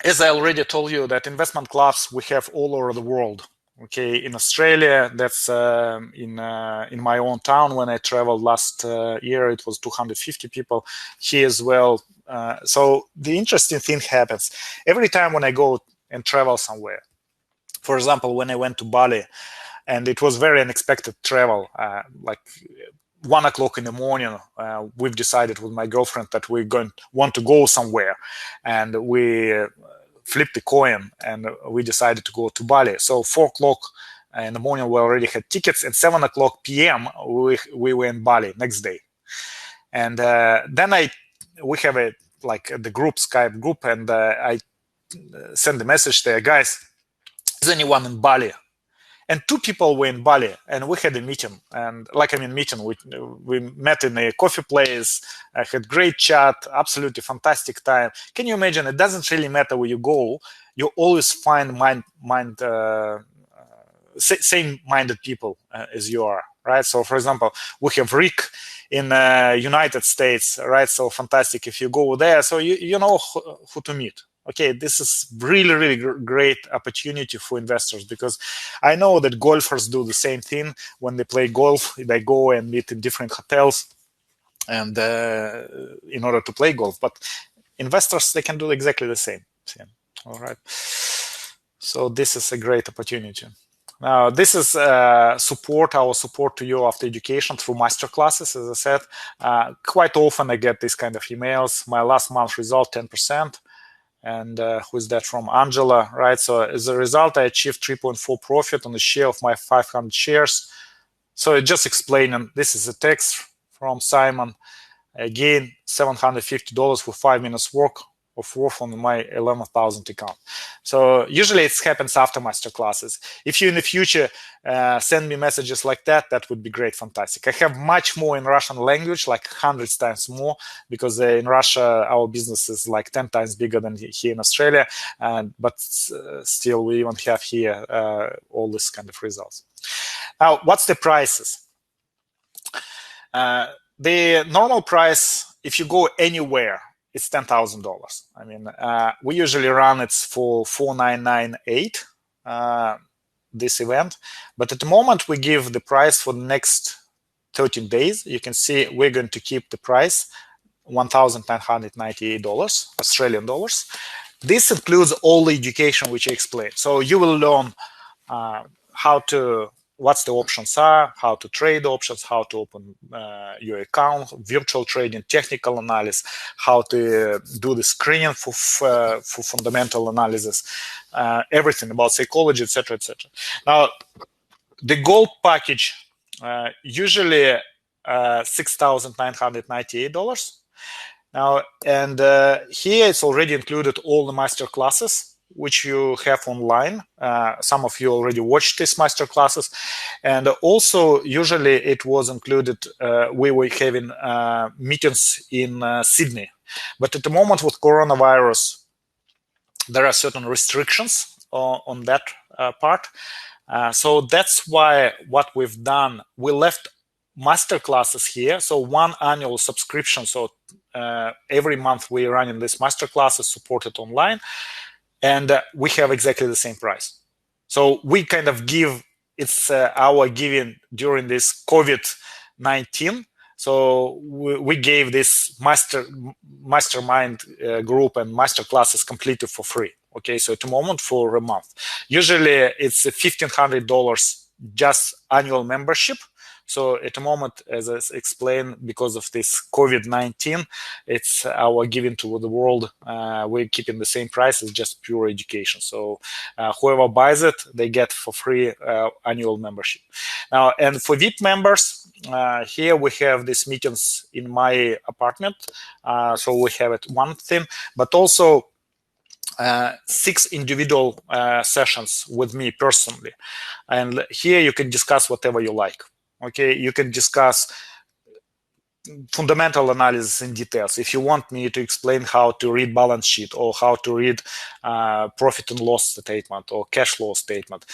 as I already told you, that investment clubs we have all over the world. Okay, in Australia, that's in my own town. When I traveled last year, it was 250 people. Here as well. So the interesting thing happens every time when I go and travel somewhere. For example, when I went to Bali, and it was very unexpected travel, like 1 o'clock in the morning, we've decided with my girlfriend that we want to go somewhere, and we flipped the coin and we decided to go to Bali. So 4 o'clock in the morning we already had tickets, and 7 o'clock p.m. we were in Bali next day. And then we have the group, Skype group, and I send the message there, guys, is anyone in Bali? And 2 people were in Bali, and we had a meeting. And meeting, we met in a coffee place. I had great chat, absolutely fantastic time. Can you imagine? It doesn't really matter where you go. You always find same-minded people as you are, right? So, for example, we have Rick in United States, right? So fantastic if you go there. So you know who to meet. Okay, this is really, really great opportunity for investors, because I know that golfers do the same thing. When they play golf, they go and meet in different hotels and in order to play golf. But investors, they can do exactly the same. All right. So this is a great opportunity. Now, this is our support to you after education through masterclasses. As I said, quite often I get these kind of emails. My last month result, 10%. And who is that from? Angela, right? So as a result, I achieved 3.4 profit on the share of my 500 shares. So it just explaining, this is a text from Simon. Again, $750 for 5 minutes work on my 11,000 account. So usually it happens after master classes. If you in the future send me messages like that, that would be great, fantastic. I have much more in Russian language, like hundreds times more, because in Russia our business is like 10 times bigger than here in Australia, but still we even have here all this kind of results. Now, what's the prices? The normal price, if you go anywhere, it's $10,000. I mean, we usually run it for $4,998 this event, but at the moment we give the price for the next 13 days. You can see we're going to keep the price $1,998 Australian dollars. This includes all the education which I explained. So you will learn what the options are, how to trade options, how to open your account, virtual trading, technical analysis, how to do the screening for fundamental analysis, everything about psychology, etc., etc. Now, the gold package usually $6,998. Now, and here it's already included all the master classes which you have online. Some of you already watched these master classes, and also usually it was included. We were having meetings in Sydney, but at the moment with coronavirus, there are certain restrictions on that part. So that's why what we've done, we left master classes here. So 1 annual subscription. So every month we're running this master classes supported online. And we have exactly the same price. So we kind of give, it's our giving during this COVID-19. So we gave this mastermind group and master classes completely for free. Okay, so at the moment for a month. Usually it's $1,500 just annual membership. So at the moment, as I explained, because of this COVID-19, it's our giving to the world. We're keeping the same price as just pure education. So whoever buys it, they get for free annual membership. Now, and for VIP members, here we have these meetings in my apartment. So we have it one thing, but also 6 individual sessions with me personally. And here you can discuss whatever you like. Okay, you can discuss fundamental analysis in details. If you want me to explain how to read balance sheet or how to read profit and loss statement or cash flow statement,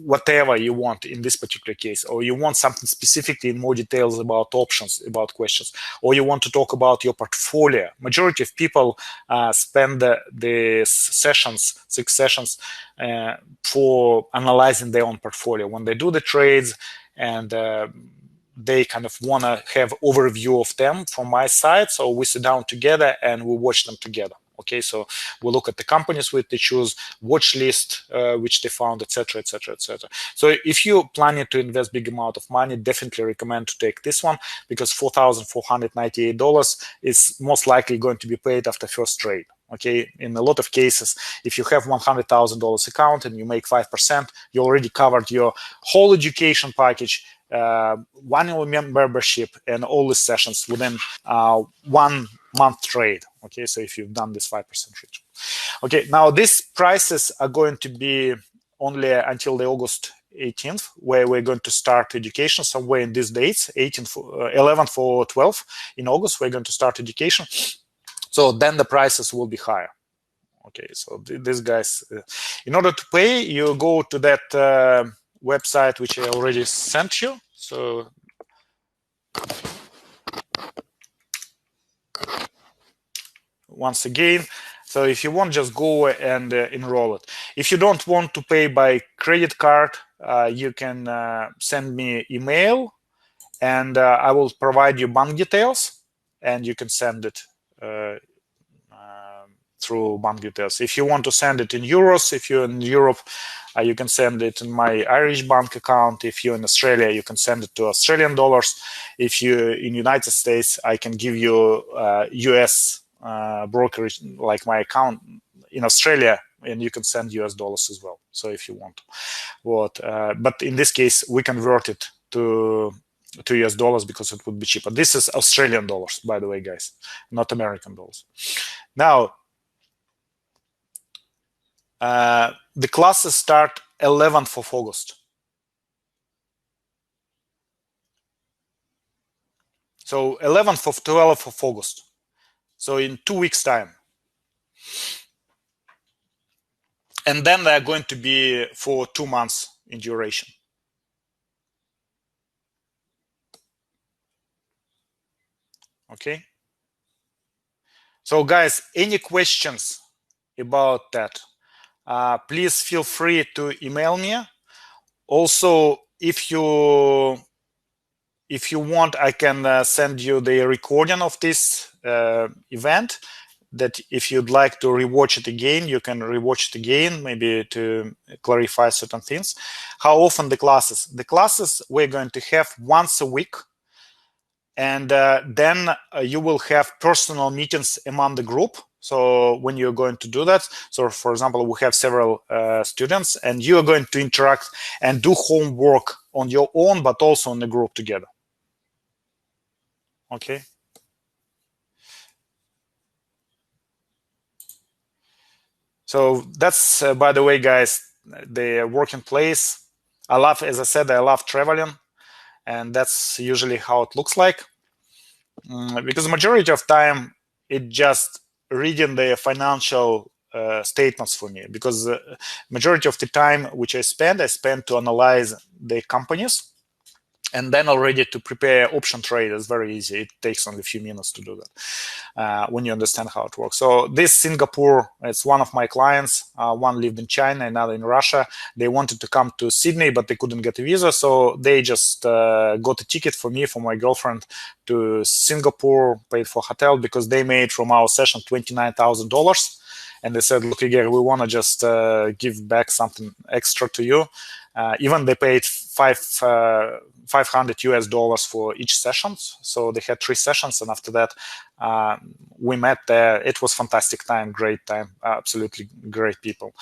whatever you want in this particular case, or you want something specifically in more details about options, about questions, or you want to talk about your portfolio. Majority of people spend the sessions, 6 sessions, for analyzing their own portfolio. When they do the trades and they kind of want to have overview of them from my side. So we sit down together and we watch them together. Okay, so we look at the companies which they choose, watch list which they found, etc., etc., etc. So if you're planning to invest big amount of money, definitely recommend to take this one, because $4,498 is most likely going to be paid after first trade. Okay, in a lot of cases, if you have $100,000 account and you make 5%, you already covered your whole education package, one annual membership, and all the sessions within 1 month trade. Okay, so if you've done this 5% trade. Okay, now these prices are going to be only until the August 18th, where we're going to start education somewhere in these dates, 11th or 12th in August, we're going to start education. So then the prices will be higher. Okay, so these guys, in order to pay, you go to that website which I already sent you. So once again, so if you want, just go and enroll it. If you don't want to pay by credit card, you can send me email, and I will provide you bank details, and you can send it through bank details. If you want to send it in euros, if you're in Europe, you can send it in my Irish bank account. If you're in Australia, you can send it to Australian dollars. If you're in United States, I can give you US brokerage, like my account in Australia, and you can send US dollars as well. So if you want but in this case, we convert it to US dollars because it would be cheaper. This is Australian dollars, by the way, guys, not American dollars. Now, the classes start 11th of August. So 11th of 12th of August. So in 2 weeks time. And then they're going to be for 2 months in duration. Okay. So guys, any questions about that? Please feel free to email me. Also, if you want, I can send you the recording of this event, that if you'd like to rewatch it again, you can rewatch it again, maybe to clarify certain things. How often the classes? The classes we're going to have once a week, and then you will have personal meetings among the group. So when you're going to do that, so for example, we have several students, and you are going to interact and do homework on your own, but also in the group together. Okay. So that's, by the way, guys, the working place. I love, as I said, I love traveling, and that's usually how it looks like. Because the majority of time, it just reading the financial statements for me, because majority of the time which I spend to analyze the companies, and then already to prepare option trade is very easy. It takes only a few minutes to do that when you understand how it works. So this Singapore, it's one of my clients. One lived in China, another in Russia. They wanted to come to Sydney, but they couldn't get a visa. So they just got a ticket for me, for my girlfriend, to Singapore, paid for hotel, because they made from our session $29,000. And they said, look, again, we want to just give back something extra to you. Even they paid $500 US for each session. So they had 3 sessions. And after that, we met there. It was fantastic time, great time, absolutely great people.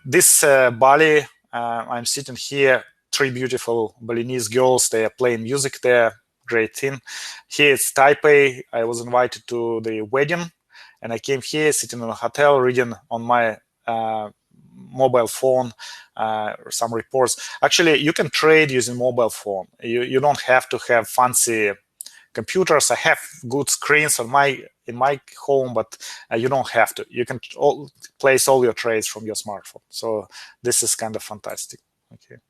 This Bali, I'm sitting here, 3 beautiful Balinese girls. They are playing music there, great thing. Here it's Taipei. I was invited to the wedding, and I came here, sitting in a hotel, reading on my mobile phone some reports. Actually, you can trade using mobile phone. You don't have to have fancy computers. I have good screens in my home, but you don't have to. You can place all your trades from your smartphone. So this is kind of fantastic. Okay.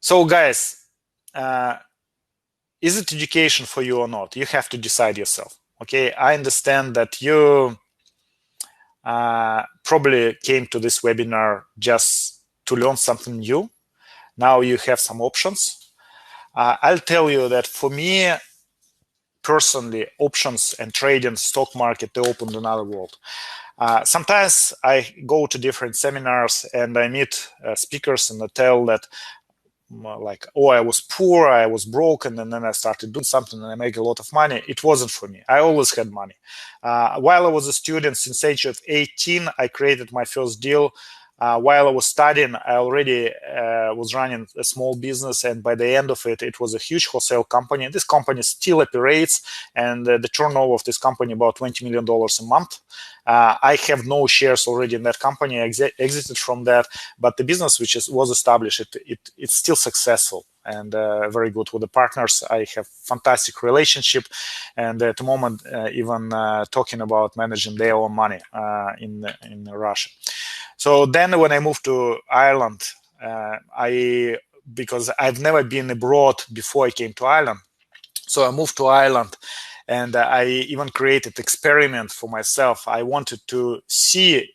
So guys, is it education for you or not? You have to decide yourself. Okay, I understand that you probably came to this webinar just to learn something new. Now you have some options. I'll tell you that for me personally, options and trading stock market, they opened another world. Sometimes I go to different seminars and I meet speakers and I tell that like, oh, I was poor, I was broken, and then I started doing something and I make a lot of money. It wasn't for me. I always had money. While I was a student, since age of 18, I created my first deal. While I was studying, I already was running a small business, and by the end of it, it was a huge wholesale company. This company still operates, and the turnover of this company about $20 million a month. I have no shares already in that company. I exited from that, but the business which was established, it's still successful and very good with the partners. I have fantastic relationship, and at the moment, even talking about managing their own money in Russia. So then when I moved to Ireland, because I've never been abroad before I came to Ireland, so I moved to Ireland and I even created experiment for myself. I wanted to see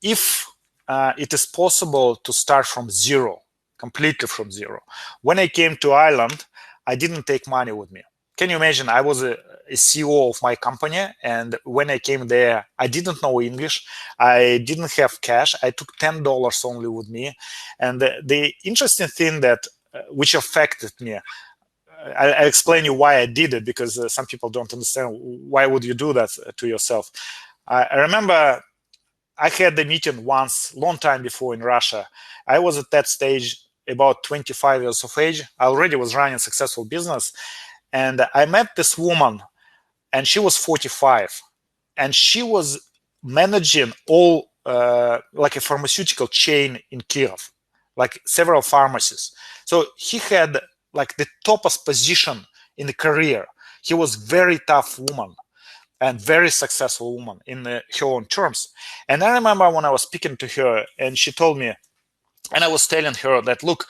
if it is possible to start from zero, completely from zero. When I came to Ireland, I didn't take money with me. Can you imagine? I was a CEO of my company, and when I came there, I didn't know English. I didn't have cash. I took $10 only with me. And the interesting thing that which affected me, I'll explain you why I did it, because some people don't understand why would you do that to yourself. I remember I had the meeting once, long time before in Russia. I was at that stage about 25 years of age. I already was running a successful business. And I met this woman, and she was 45, and she was managing all like a pharmaceutical chain in Kiev, like several pharmacies. So he had like the toppest position in the career. He was very tough woman and very successful woman in her own terms. And I remember when I was speaking to her, and she told me, and I was telling her that, look,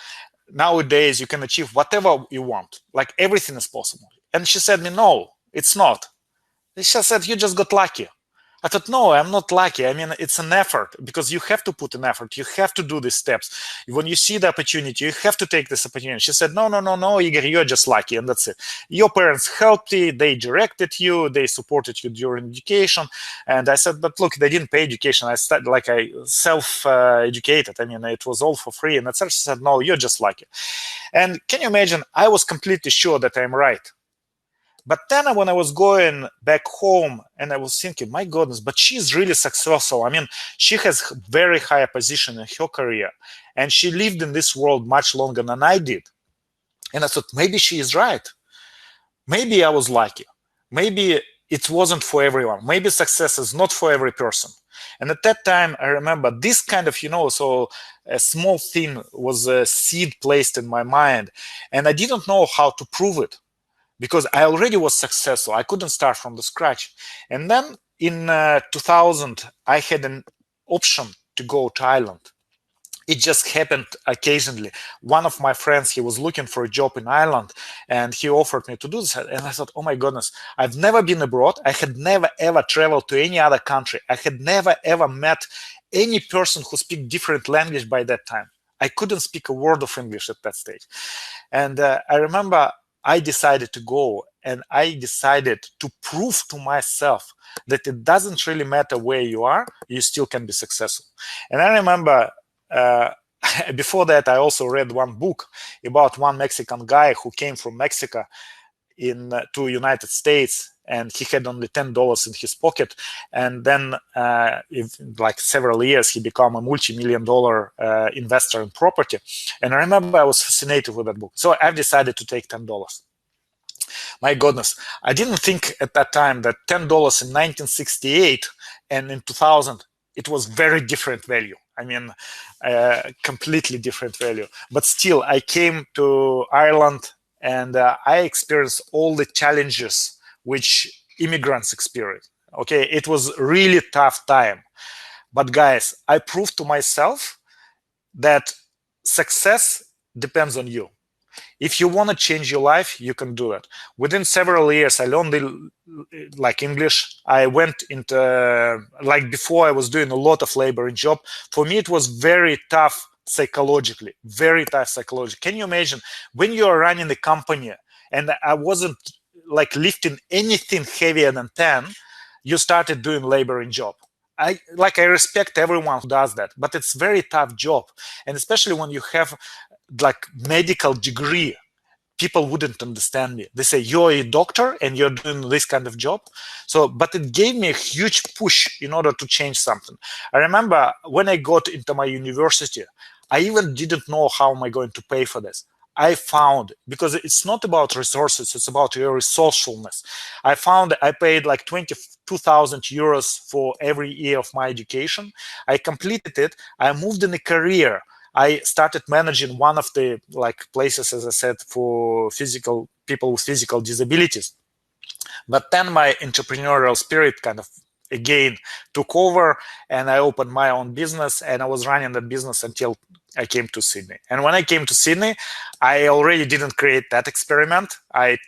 nowadays you can achieve whatever you want, like everything is possible. And she said me, no, it's not. She said, you just got lucky. I thought, no, I'm not lucky. I mean, it's an effort, because you have to put an effort. You have to do these steps. When you see the opportunity, you have to take this opportunity. She said, no, Igor, you're just lucky, and that's it. Your parents helped you. They directed you. They supported you during education. And I said, but look, they didn't pay education. I started like I self-educated. I mean, it was all for free. And she said, no, you're just lucky. And can you imagine? I was completely sure that I'm right. But then when I was going back home, and I was thinking, my goodness, but she's really successful. I mean, she has very high position in her career, and she lived in this world much longer than I did. And I thought, maybe she is right. Maybe I was lucky. Maybe it wasn't for everyone. Maybe success is not for every person. And at that time, I remember this kind of, so a small thing was a seed placed in my mind, and I didn't know how to prove it, because I already was successful. I couldn't start from the scratch. And then in 2000, I had an option to go to Ireland. It just happened occasionally. One of my friends, he was looking for a job in Ireland, and he offered me to do this. And I thought, oh my goodness, I've never been abroad. I had never ever traveled to any other country. I had never ever met any person who speak different language by that time. I couldn't speak a word of English at that stage. And I remember I decided to go, and I decided to prove to myself that it doesn't really matter where you are, you still can be successful. And I remember before that, I also read one book about one Mexican guy who came from Mexico to United States, and he had only $10 in his pocket. And then like several years, he became a multi-million-dollar investor in property. And I remember I was fascinated with that book. So I've decided to take $10. My goodness, I didn't think at that time that $10 in 1968 and in 2000, it was very different value. I mean, completely different value. But still, I came to Ireland, and I experienced all the challenges which immigrants experience. Okay, it was really tough time, but guys, I proved to myself that success depends on you. If you want to change your life, you can do it. Within several years, I learned like English. I went into, like before, I was doing a lot of labor and job. For me, it was very tough psychologically, very tough psychologically. Can you imagine when you are running the company and I wasn't like lifting anything heavier than 10, you started doing labor and job. I respect everyone who does that, but it's very tough job. And especially when you have like medical degree, people wouldn't understand me. They say, you're a doctor and you're doing this kind of job. So, but it gave me a huge push in order to change something. I remember when I got into my university, I even didn't know how am I going to pay for this. I found, because it's not about resources, it's about your resourcefulness. I found I paid like 22,000 euros for every year of my education. I completed it. I moved in a career. I started managing one of the like places, as I said, for physical people with physical disabilities. But then my entrepreneurial spirit kind of again took over, and I opened my own business, and I was running that business until I came to Sydney. And when I came to Sydney, I already didn't create that experiment. I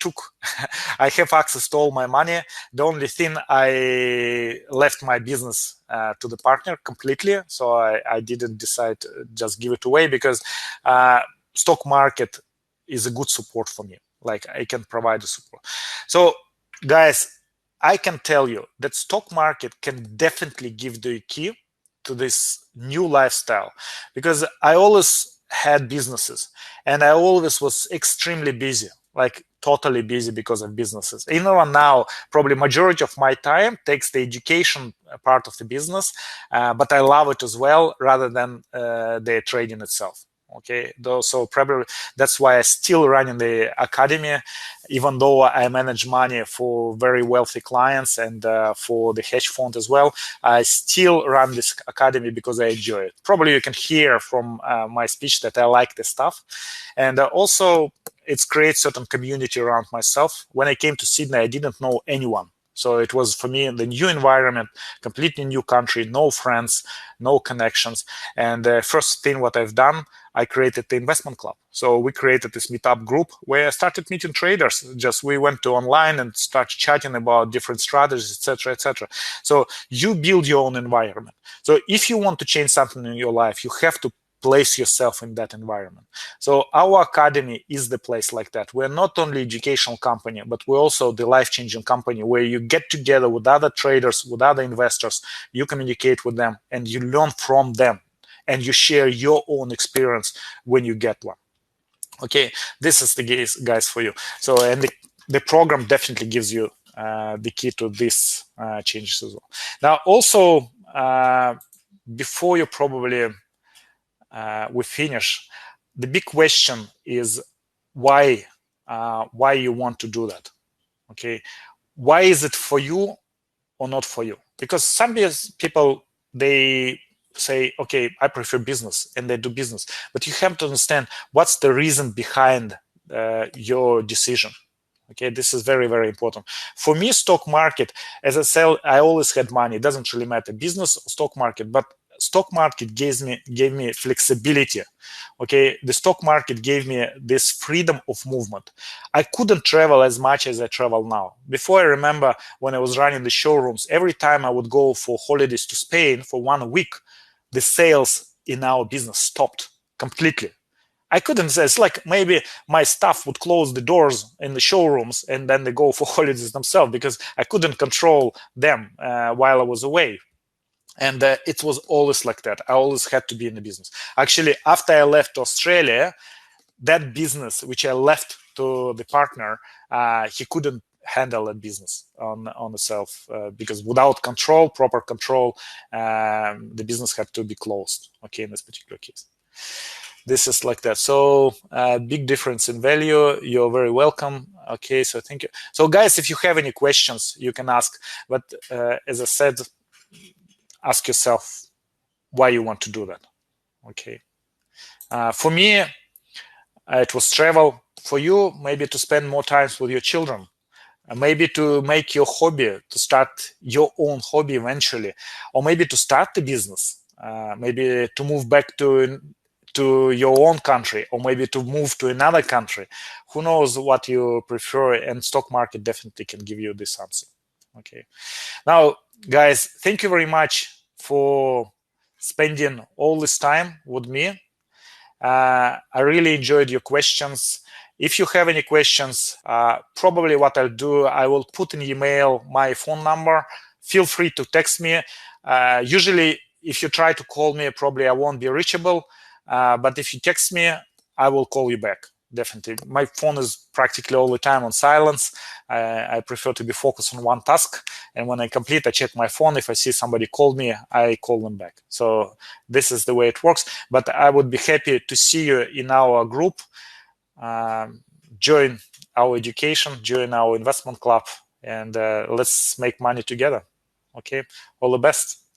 have access to all my money. The only thing, I left my business to the partner completely. So I didn't decide to just give it away, because stock market is a good support for me. Like I can provide the support. So guys, I can tell you that stock market can definitely give the key to this new lifestyle, because I always had businesses and I always was extremely busy, like totally busy because of businesses. Even now, probably majority of my time takes the education part of the business, but I love it as well rather than the trading itself. Okay, so probably that's why I still run in the academy, even though I manage money for very wealthy clients and for the hedge fund as well. I still run this academy because I enjoy it. Probably you can hear from my speech that I like this stuff, and also it creates certain community around myself. When I came to Sydney, I didn't know anyone. So it was for me the new environment, completely new country, no friends, no connections. And the first thing what I've done, I created the investment club. So we created this meetup group where I started meeting traders. Just we went to online and started chatting about different strategies, etc., etc. So you build your own environment. So if you want to change something in your life, you have to place yourself in that environment. So our academy is the place like that. We're not only educational company, but we're also the life-changing company where you get together with other traders, with other investors, you communicate with them, and you learn from them, and you share your own experience when you get one. Okay, this is the guys for you. So, and the program definitely gives you the key to these changes as well. Now, also, before you probably we finish, the big question is why you want to do that. Okay, why is it for you or not for you? Because some people, they say, okay, I prefer business, and they do business, but you have to understand what's the reason behind your decision. Okay, this is very, very important. For me, stock market, as I said, I always had money. It doesn't really matter, business or stock market, but stock market gave me flexibility. Okay, the stock market gave me this freedom of movement. I couldn't travel as much as I travel now. Before, I remember when I was running the showrooms, every time I would go for holidays to Spain for 1 week, the sales in our business stopped completely. I couldn't say, it's like maybe my staff would close the doors in the showrooms and then they go for holidays themselves, because I couldn't control them while I was away. And it was always like that. I always had to be in the business. Actually, after I left Australia, that business, which I left to the partner, he couldn't handle that business on itself, because without control, proper control, the business had to be closed. Okay, in this particular case. This is like that. So big difference in value. You're very welcome. Okay, so thank you. So guys, if you have any questions, you can ask. But as I said, ask yourself why you want to do that. Okay. For me, it was travel. for you maybe to spend more time with your children, maybe to make your hobby, to start your own hobby eventually, or maybe to start the business, maybe to move back to your own country, or maybe to move to another country. Who knows what you prefer, and stock market definitely can give you this answer. Okay. Now, guys, thank you very much for spending all this time with me. I really enjoyed your questions. If you have any questions, probably what I'll do, I will put in email my phone number. Feel free to text me. Usually, if you try to call me, probably I won't be reachable. But if you text me, I will call you back. Definitely. My phone is practically all the time on silence. I prefer to be focused on one task. And when I complete, I check my phone. If I see somebody called me, I call them back. So this is the way it works. But I would be happy to see you in our group. Join our education, join our investment club, and let's make money together. Okay. All the best.